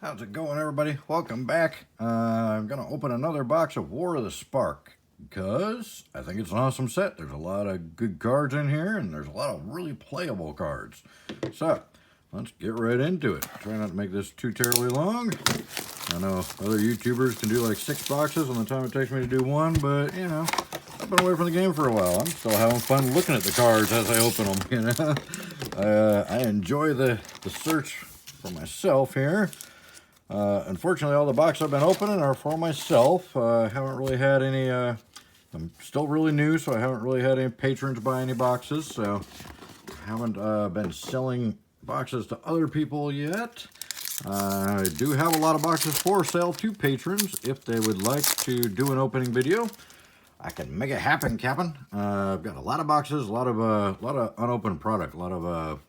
How's it going, everybody? Welcome back. I'm going to open another box of War of the Spark because I think it's an awesome set. There's a lot of good cards in here, and there's a lot of really playable cards. So, let's get right into it. Try not to make this too terribly long. I know other YouTubers can do like 6 boxes on the time it takes me to do one, but, you know, I've been away from the game for a while. I'm still having fun looking at the cards as I open them, you know. I enjoy the search for myself here. Unfortunately, all the boxes I've been opening are for myself. I haven't really had any, I'm still really new, so I haven't really had any patrons buy any boxes, so I haven't been selling boxes to other people yet. I do have a lot of boxes for sale to patrons if they would like to do an opening video. I can make it happen, Captain. I've got a lot of boxes, a lot of unopened product, a lot of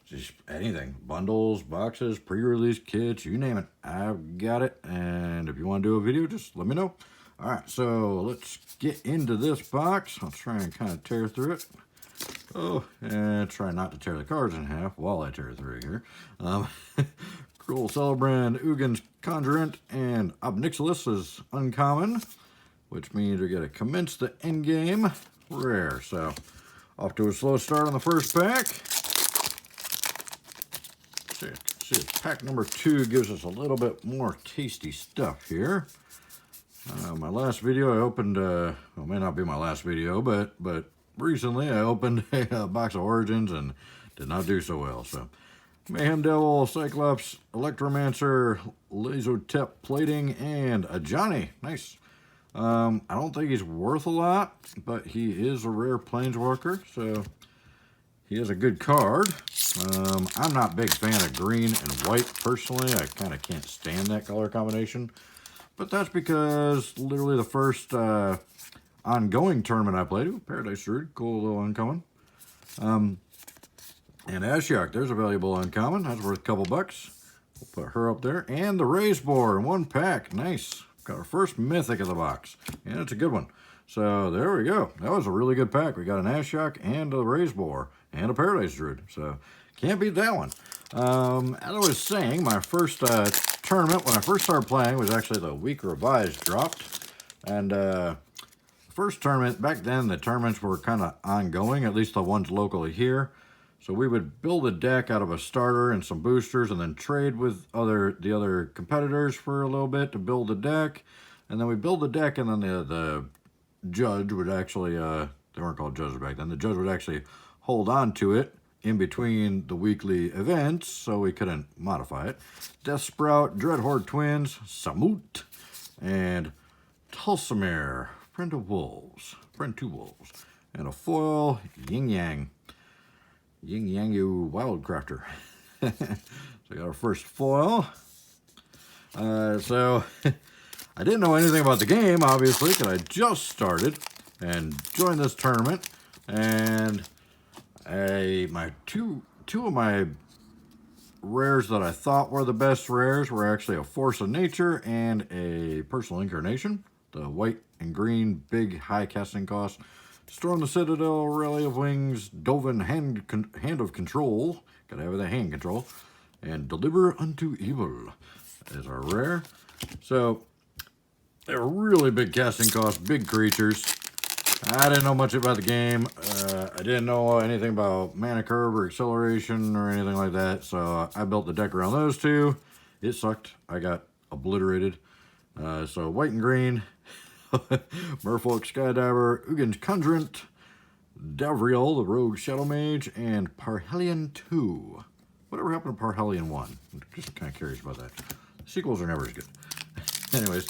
just anything, bundles, boxes, pre-release kits, you name it, I've got it. And if you want to do a video, just let me know. All right, so let's get into this box. I'll try and kind of tear through it. Oh, and try not to tear the cards in half while I tear through here. Cruel Celebrand, Uggin's Conjurant, and Obnixilis is uncommon, which means we get to commence the endgame rare. So off to a slow start on the first pack. See, pack number 2 gives us a little bit more tasty stuff here. My last video I opened, well, it may not be my last video, but recently I opened a box of Origins and did not do so well. So, Mayhem Devil, Cyclops, Electromancer, Lazotep Plating, and a Johnny. Nice. I don't think he's worth a lot, but he is a rare Planeswalker, so he is a good card. I'm not a big fan of green and white personally. I kind of can't stand that color combination. But that's because literally the first ongoing tournament I played, ooh, Paradise Druid, cool little uncommon. And Ashiok, there's a valuable uncommon. That's worth a couple bucks. We'll put her up there. And the Raise Boar in one pack. Nice. Got our first mythic of the box. And it's a good one. So there we go. That was a really good pack. We got an Ashiok and a Raise Boar and a Paradise Druid. So can't beat that one. As I was saying, my first tournament when I first started playing was actually the week Revised dropped. And first tournament, back then the tournaments were kind of ongoing, at least the ones locally here. So we would build a deck out of a starter and some boosters and then trade with the other competitors for a little bit to build the deck. And then we build the deck, and then the judge would actually, they weren't called judges back then, the judge would actually hold on to it in between the weekly events, so we couldn't modify it. Death Sprout, Dreadhorde Twins, Samut, and Tulsamere, Friend to Wolves, and a foil, Yin Yang Wildcrafter. So we got our first foil. So I didn't know anything about the game, obviously, because I just started and joined this tournament, and my two of my rares that I thought were the best rares were actually a Force of Nature and a Personal Incarnation. The white and green, big, high casting cost. Storm the Citadel, Rally of Wings, Dovin, Hand of Control. Gotta have that hand control. And Deliver Unto Evil is our rare. So, they're really big casting costs, big creatures. I didn't know much about the game. I didn't know anything about mana curve or acceleration or anything like that. So I built the deck around those two. It sucked. I got obliterated. So white and green. Merfolk Skydiver, Uggin's Conjurant, Davriel, the Rogue Shadow Mage, and Parhelion 2. Whatever happened to Parhelion 1? I'm just kind of curious about that. Sequels are never as good. Anyways,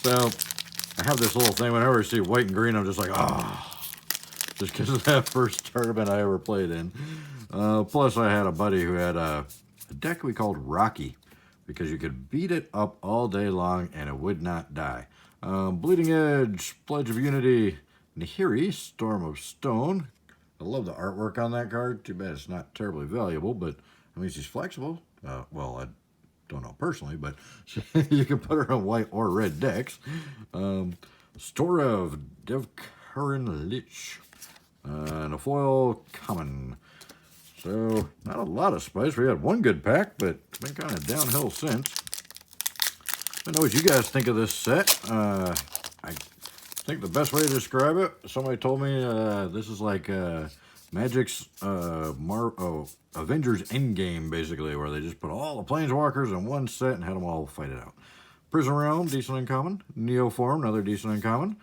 so I have this little thing, whenever I see white and green, I'm just like, oh, just because of that first tournament I ever played in. Plus, I had a buddy who had a deck we called Rocky, because you could beat it up all day long and it would not die. Bleeding Edge, Pledge of Unity, Nahiri, Storm of Stone. I love the artwork on that card. Too bad it's not terribly valuable, but I mean, she's flexible. Well, I don't know personally, but you can put her on white or red decks. Storev, Devkarin Lich, and a foil common. So, not a lot of spice. We had one good pack, but it's been kind of downhill since. I don't know what you guys think of this set. I think the best way to describe it, somebody told me this is like Magic's Avengers Endgame, basically, where they just put all the Planeswalkers in one set and had them all fight it out. Prison Realm, decent uncommon. Neoform, another decent uncommon.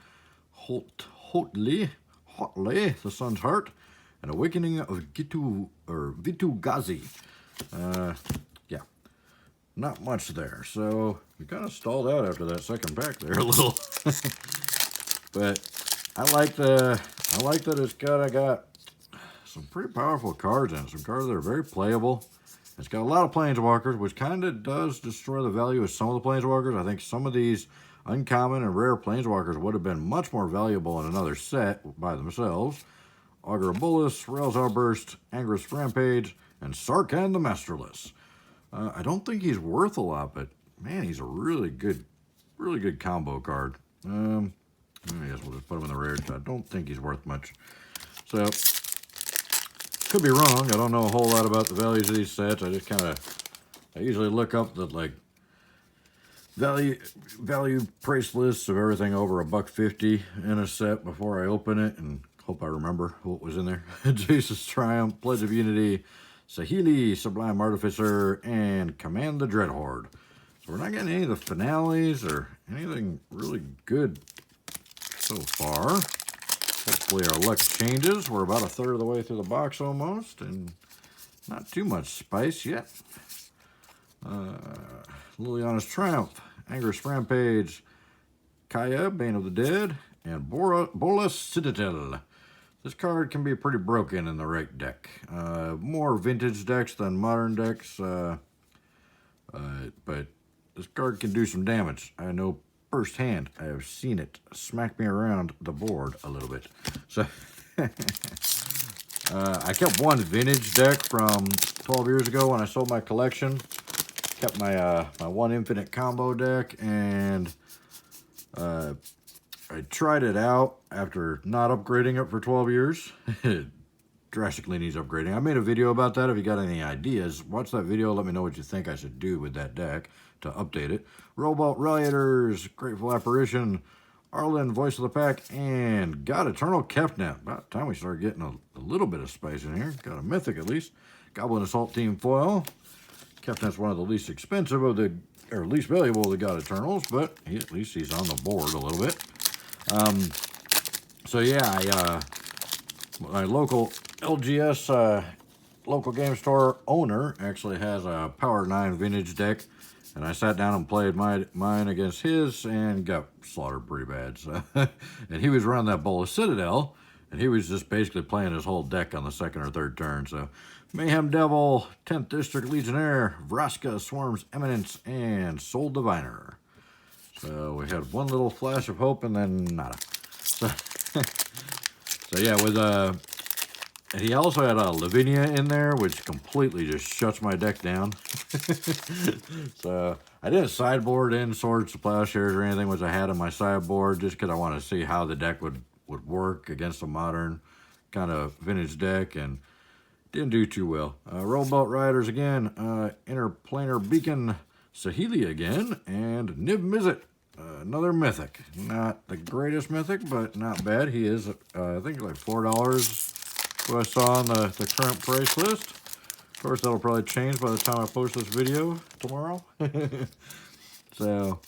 Hotly, the Sun's Heart. And Awakening of Vitu-Ghazi. Yeah, not much there. So we kind of stalled out after that second pack there a little. But I like that it's got some pretty powerful cards in it. Some cards that are very playable. It's got a lot of Planeswalkers, which kind of does destroy the value of some of the Planeswalkers. I think some of these uncommon and rare Planeswalkers would have been much more valuable in another set by themselves. Augur Bolas, Rail's Outburst, Anger's Rampage, and Sarkhan the Masterless. I don't think he's worth a lot, but man, he's a really good combo card. I guess we'll just put him in the rare. I don't think he's worth much. So, could be wrong. I don't know a whole lot about the values of these sets. I just I usually look up the like value price lists of everything over $1.50 in a set before I open it, and hope I remember what was in there. Jesus Triumph, Pledge of Unity, Saheeli, Sublime Artificer, and Command the Dreadhorde. So we're not getting any of the finales or anything really good so far. Hopefully our luck changes. We're about a third of the way through the box almost, and not too much spice yet. Liliana's Triumph, Anger's Rampage, Kaya, Bane of the Dead, and Bolas Citadel. This card can be pretty broken in the right deck. More vintage decks than modern decks, but this card can do some damage. I know firsthand. I have seen it smack me around the board a little bit. So I kept one vintage deck from 12 years ago when I sold my collection. Kept my my one infinite combo deck, and I tried it out after not upgrading it for 12 years. It drastically needs upgrading. I made a video about that. If you got any ideas, watch that video. Let me know what you think I should do with that deck to update it. Robot Rioters, Grateful Apparition, Arlen, Voice of the Pack, and God Eternal Kefnet. About time we started getting a little bit of spice in here. Got a Mythic at least. Goblin Assault Team Foil. Kefnet's one of the least expensive of the, or least valuable of the God Eternals, but at least he's on the board a little bit. So yeah, my local LGS local game store owner actually has a Power 9 vintage deck, and I sat down and played mine against his and got slaughtered pretty bad. So, and he was running that Bolas Citadel, and he was just basically playing his whole deck on the second or third turn. So Mayhem Devil, 10th District Legionnaire, Vraska, Swarm's Eminence, and Soul Diviner. So we had one little flash of hope and then nada. So yeah, with and he also had a Lavinia in there, which completely just shuts my deck down. So I didn't sideboard in Swords to Plowshares or anything, which I had on my sideboard, just because I wanted to see how the deck would work against a modern kind of vintage deck, and didn't do too well. Robot Riders again, Interplanar Beacon, Saheeli again, and Niv Mizzet, another Mythic. Not the greatest Mythic, but not bad. He is, I think, like $4 what I saw on the current price list. Of course, that'll probably change by the time I post this video tomorrow. So,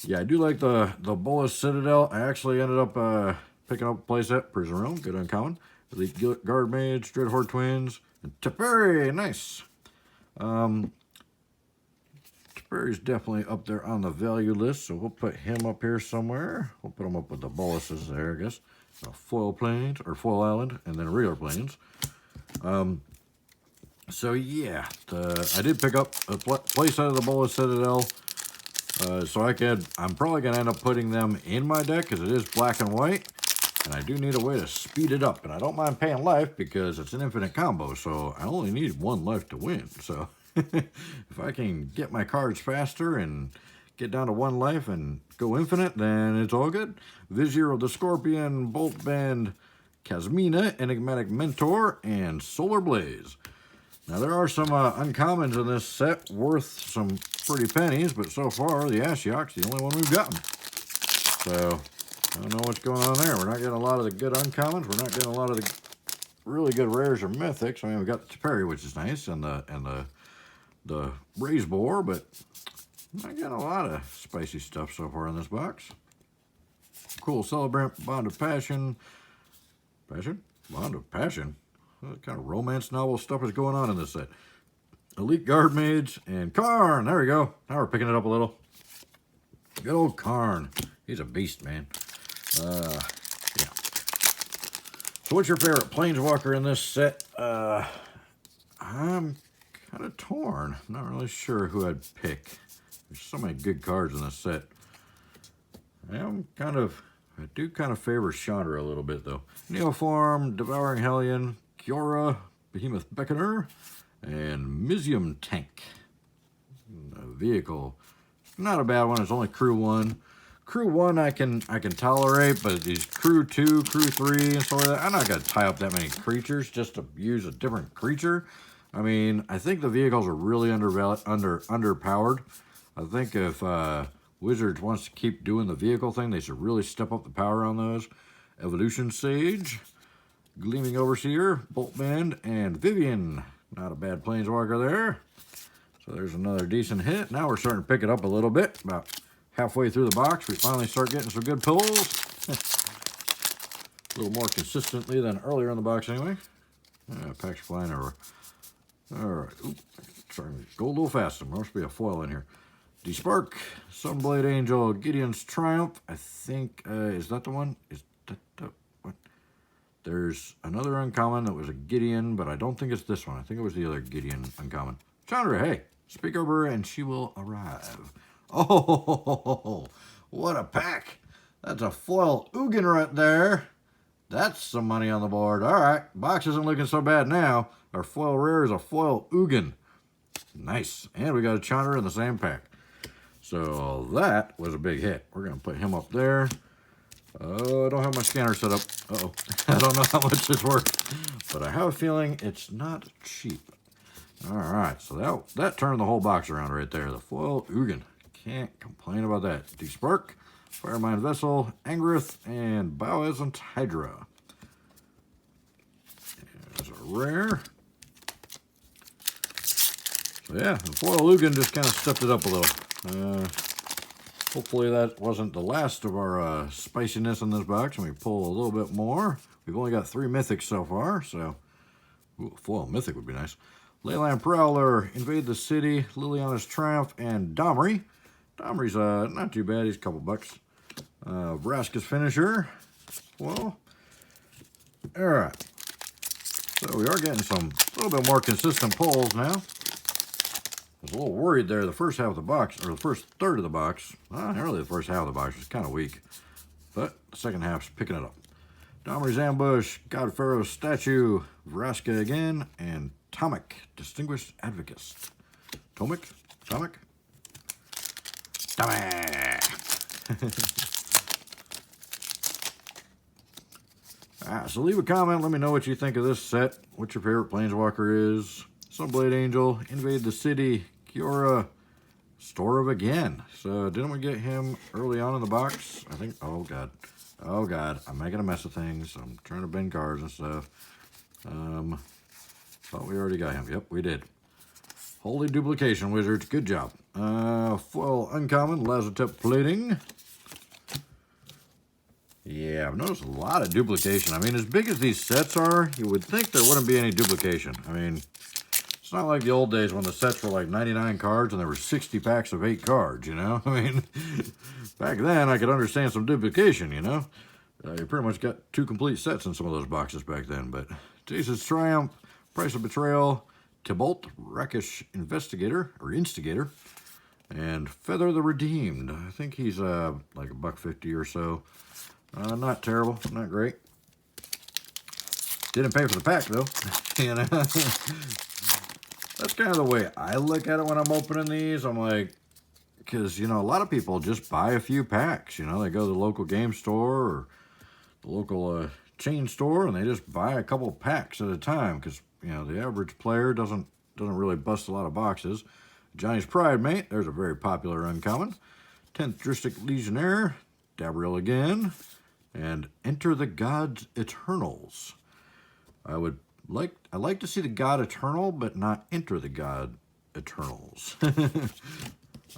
yeah, I do like the Bolas Citadel. I actually ended up picking up a playset, Prison Realm, good uncommon. Elite Guard Mage, Dreadhorde Twins, and Teferi, nice. Teferi's definitely up there on the value list, so we'll put him up here somewhere. We'll put him up with the Bolases there, I guess. Foil Plains, or Foil Island, and then regular Plains. So yeah, I did pick up a playset of the Bolas Citadel, so I'm probably going to end up putting them in my deck, because it is black and white, and I do need a way to speed it up, and I don't mind paying life, because it's an infinite combo, so I only need one life to win, so if I can get my cards faster and get down to one life and go infinite, then it's all good. Vizier of the Scorpion, Bolt Bend, Kazmina, Enigmatic Mentor, and Solar Blaze. Now, there are some uncommons in this set worth some pretty pennies, but so far, the Ashiok's the only one we've gotten. So, I don't know what's going on there. We're not getting a lot of the good uncommons. We're not getting a lot of the really good rares or mythics. I mean, we got the Taperi, which is nice, and the Raise Boar, but I got a lot of spicy stuff so far in this box. Cool Celebrant, Bond of Passion. Bond of Passion? What kind of romance novel stuff is going on in this set? Elite Guard Mage and Karn. There we go. Now we're picking it up a little. Good old Karn. He's a beast, man. Yeah. So what's your favorite Planeswalker in this set? I'm kind of torn. Not really sure who I'd pick. There's so many good cards in this set. I do kind of favor Chandra a little bit, though. Neoform, Devouring Hellion, Kiora, Behemoth Beckoner, and Mizium Tank. A vehicle. Not a bad one. It's only Crew 1. Crew 1 I can tolerate, but these Crew 2, Crew 3, and stuff like that, I'm not going to tie up that many creatures just to use a different creature. I mean, I think the vehicles are really underpowered. I think if Wizards wants to keep doing the vehicle thing, they should really step up the power on those. Evolution Sage, Gleaming Overseer, Boltband, and Vivian. Not a bad Planeswalker there. So there's another decent hit. Now we're starting to pick it up a little bit. About halfway through the box, we finally start getting some good pulls. A little more consistently than earlier in the box anyway. Packs flying over. All right. Oop, starting to go a little faster. There must be a foil in here. Despark, Sunblade Angel, Gideon's Triumph. I think, is that the one? Is that the what? There's another uncommon that was a Gideon, but I don't think it's this one. I think it was the other Gideon uncommon. Chandra, hey, speak over her and she will arrive. Oh, what a pack. That's a foil Ugin right there. That's some money on the board. All right, box isn't looking so bad now. Our foil rare is a foil Ugin. Nice. And we got a Chandra in the same pack. So that was a big hit. We're going to put him up there. Oh, I don't have my scanner set up. Uh-oh. I don't know how much it's worth. But I have a feeling it's not cheap. All right. So that turned the whole box around right there. The foil Ugin. Can't complain about that. Despark, Firemind Vessel, Angrith, and Bioescent Hydra. There's a rare. So yeah, the foil Ugin just kind of stepped it up a little. Hopefully that wasn't the last of our spiciness in this box, and we pull a little bit more. We've only got 3 mythics so far, so ooh, a foil mythic would be nice. Leyland Prowler, Invade the City, Liliana's Triumph, and Domri. Domri's not too bad, he's a couple bucks. Vraska's Finisher. Well, all right. So we are getting some a little bit more consistent pulls now. I was a little worried there the first half of the box, or the first third of the box. Not really the first half of the box, was kind of weak. But the second half's picking it up. Domri's Ambush, God Pharaoh's Statue, Vraska again, and Tomic, Distinguished Advocate. Tomic? Tomic? Tomic! So leave a comment, let me know what you think of this set, what your favorite Planeswalker is. Sunblade Angel, Invade the City, Kiora, Storov again. So didn't we get him early on in the box? I think, oh god, I'm making a mess of things. I'm trying to bend cards and stuff. Thought we already got him. Yep, we did. Holy duplication, Wizards, good job. Foil uncommon, Lazotep Plating. Yeah, I've noticed a lot of duplication. I mean, as big as these sets are, you would think there wouldn't be any duplication. I mean, it's not like the old days when the sets were like 99 cards and there were 60 packs of 8 cards, you know? I mean, back then I could understand some duplication, you know? You pretty much got 2 complete sets in some of those boxes back then. But Jace's Triumph, Price of Betrayal, Tybalt, Rakish Investigator, or Instigator, and Feather the Redeemed. I think he's like $1.50 or so. Not terrible, not great. Didn't pay for the pack though. You know? That's kind of the way I look at it when I'm opening these. I'm like, because, you know, a lot of people just buy a few packs. You know, they go to the local game store or the local chain store and they just buy a couple packs at a time because, you know, the average player doesn't really bust a lot of boxes. Johnny's Pride Mate, there's a very popular uncommon. 10th District Legionnaire, Gabriel again, and Enter the Gods Eternals. I like to see the God Eternal, but not Enter the God Eternals.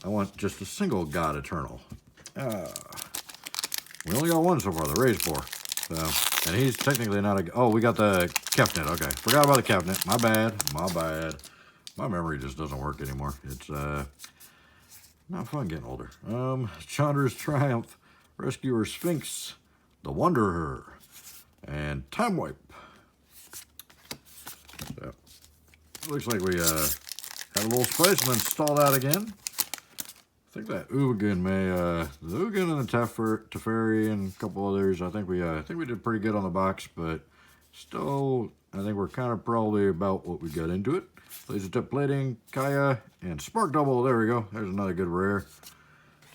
I want just a single God Eternal. We only got one so far, the Rage Boar. So, and he's technically not a... Oh, we got the Kefnet. Okay, forgot about the Kefnet. My bad. My memory just doesn't work anymore. It's not fun getting older. Chandra's Triumph, Rescuer Sphinx, the Wanderer, and Time Wipe. So, looks like we had a little spice and then stalled out again. I think that Ugin may, the Ugin and the Teferi and a couple others, I think we did pretty good on the box, but still, I think we're kind of probably about what we got into it. Laser Tip Plating, Kaya, and Spark Double. There we go. There's another good rare.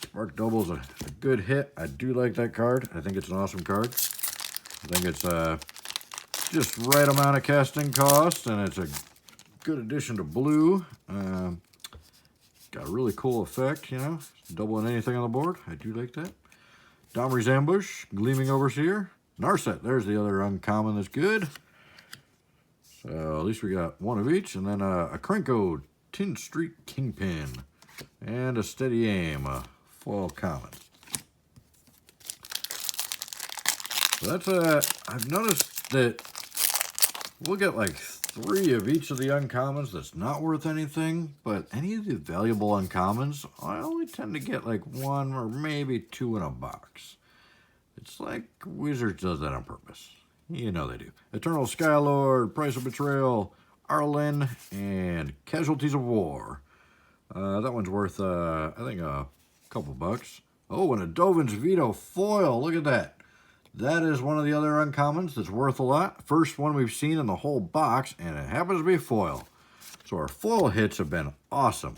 Spark Double is a good hit. I do like that card. I think it's an awesome card. I think it's just right amount of casting cost, and it's a good addition to blue. Got a really cool effect, you know, doubling anything on the board. I do like that. Domri's Ambush, Gleaming Overseer, Narset. There's the other uncommon that's good. So at least we got one of each, and then a Krenko, Tin Street Kingpin, and a Steady Aim, a foil common. So that's I've noticed that we'll get like 3 of each of the uncommons that's not worth anything, but any of the valuable uncommons, I only tend to get like 1 or maybe 2 in a box. It's like Wizards does that on purpose. You know they do. Eternal Skylord, Price of Betrayal, Arlen, and Casualties of War. That one's worth, I think, a couple bucks. Oh, and a Dovin's Veto foil. Look at that. That is one of the other uncommons that's worth a lot. First one we've seen in the whole box, and it happens to be foil. So our foil hits have been awesome.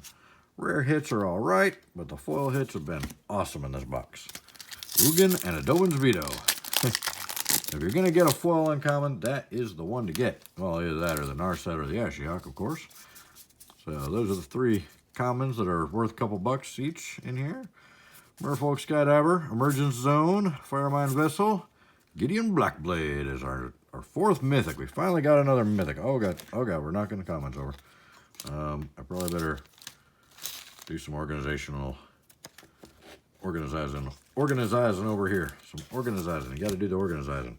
Rare hits are all right, but the foil hits have been awesome in this box. Ugin and a Dovin's Veto. If you're going to get a foil uncommon, that is the one to get. Well, either that or the Narset or the Ashiok, of course. So those are the 3 commons that are worth a couple bucks each in here. Merfolk Skydiver, Emergence Zone, Firemine Vessel, Gideon Blackblade is our 4th mythic. We finally got another mythic. Oh god, we're knocking the comments over. I probably better do some organizing over here. Some organizing. You got to do the organizing.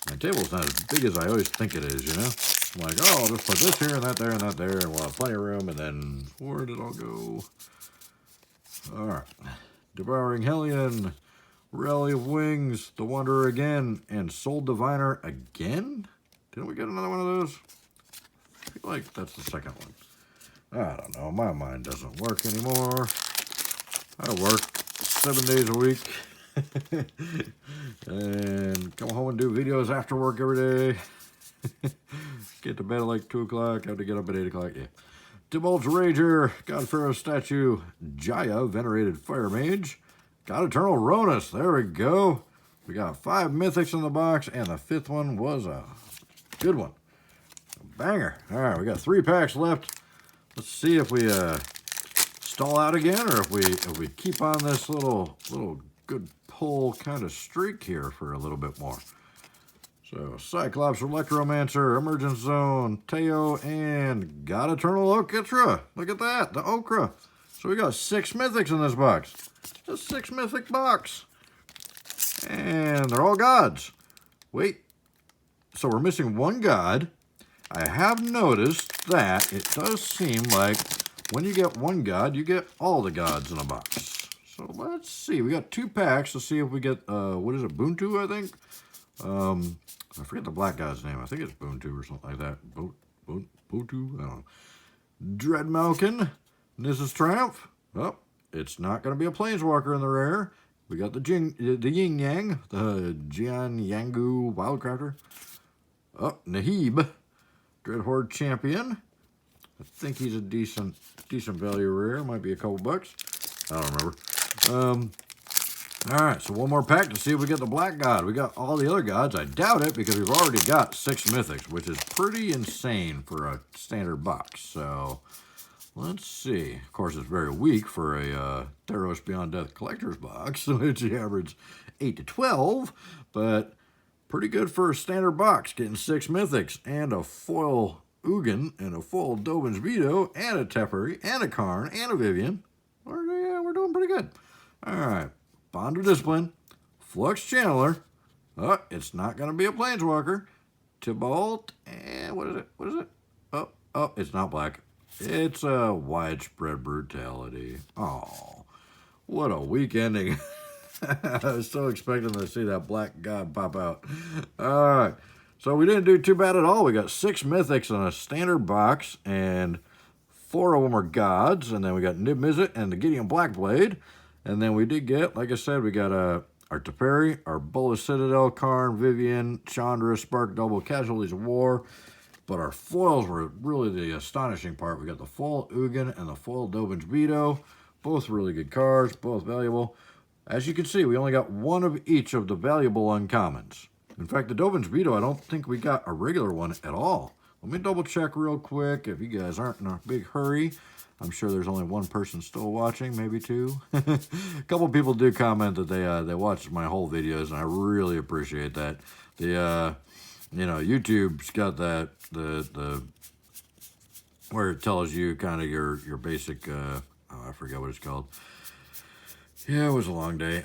My table's not as big as I always think it is, you know? I'm like, oh, I'll just put this here and that there and that there, and we'll have plenty of room, and then where did it all go? All right. Devouring Hellion, Rally of Wings, The Wanderer again, and Soul Diviner again? Didn't we get another one of those? I feel like that's the second one. I don't know. My mind doesn't work anymore. I work 7 days a week and come home and do videos after work every day. Get to bed at like 2 o'clock. Have to get up at 8 o'clock. Yeah. Tybalt Rager, God Pharaoh Statue, Jaya, Venerated Fire Mage, God Eternal Ronus. There we go. We got 5 mythics in the box, and the 5th one was a good one. A banger. All right, we got 3 packs left. Let's see if we stall out again, or if we keep on this little good pull kind of streak here for a little bit more. So Cyclops, Electromancer, Emergence Zone, Teo, and God Eternal Okra. Look at that, the Okra. So we got 6 mythics in this box. It's a 6 mythic box. And they're all gods. Wait, so we're missing 1 god. I have noticed that it does seem like when you get 1 god, you get all the gods in a box. So let's see. We got 2 packs to see if we get, what is it, Buntu, I think? I forget the black guy's name. I think it's Buntu or something like that. Buntu? I don't know. Dread Malkin. This Triumph. Oh, it's not going to be a Planeswalker in the rare. We got the Yin Yang, the Jian Yangu Wildcrafter. Oh, Nahib. Dread Horde Champion. I think he's a decent value rare. Might be a couple bucks. I don't remember. All right, so one more pack to see if we get the Black God. We got all the other gods. I doubt it because we've already got 6 mythics, which is pretty insane for a standard box. So let's see. Of course, it's very weak for a Theros Beyond Death collector's box, which you average 8 to 12, but pretty good for a standard box, getting 6 mythics and a foil Ugin and a foil Dovin's Veto and a Teferi and a Karn and a Vivian. We're doing pretty good. All right. Bond of Discipline, Flux Channeler. Oh, it's not going to be a Planeswalker. Tybalt, and what is it? What is it? Oh, it's not black. It's a Widespread Brutality. Oh, what a weak ending. I was so expecting to see that Black God pop out. All right, so we didn't do too bad at all. We got 6 mythics in a standard box, and 4 of them are gods, and then we got Nib Mizzet and the Gideon Blackblade. And then we did get, like I said, we got our Teferi, our Bolas Citadel, Karn, Vivian, Chandra, Spark Double, Casualties of War. But our foils were really the astonishing part. We got the foil Ugin and the foil Dovin's Veto. Both really good cards, both valuable. As you can see, we only got 1 of each of the valuable uncommons. In fact, the Dovin's Veto, I don't think we got a regular one at all. Let me double check real quick if you guys aren't in a big hurry. I'm sure there's only 1 person still watching, maybe 2. A couple people do comment that they watch my whole videos, and I really appreciate that. The YouTube's got that the where it tells you kind of your basic I forget what it's called. Yeah, it was a long day.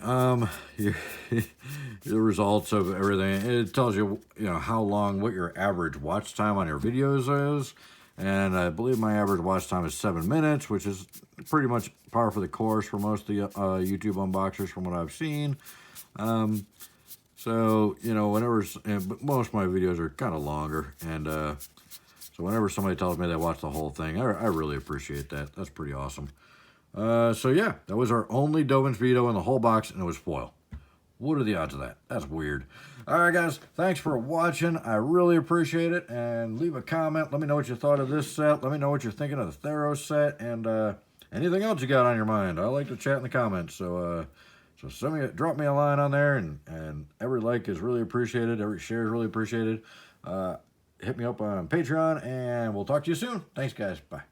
The results of everything. It tells you how long, what your average watch time on your videos is. And I believe my average watch time is 7 minutes, which is pretty much par for the course for most of the YouTube unboxers from what I've seen. So, but most of my videos are kind of longer. And so whenever somebody tells me they watch the whole thing, I really appreciate that. That's pretty awesome. So yeah, that was our only Dovin's Veto in the whole box, and it was foil. What are the odds of that? That's weird. All right, guys. Thanks for watching. I really appreciate it. And leave a comment. Let me know what you thought of this set. Let me know what you're thinking of the Theros set. And anything else you got on your mind. I like to chat in the comments. So drop me a line on there. And every like is really appreciated. Every share is really appreciated. Hit me up on Patreon. And we'll talk to you soon. Thanks, guys. Bye.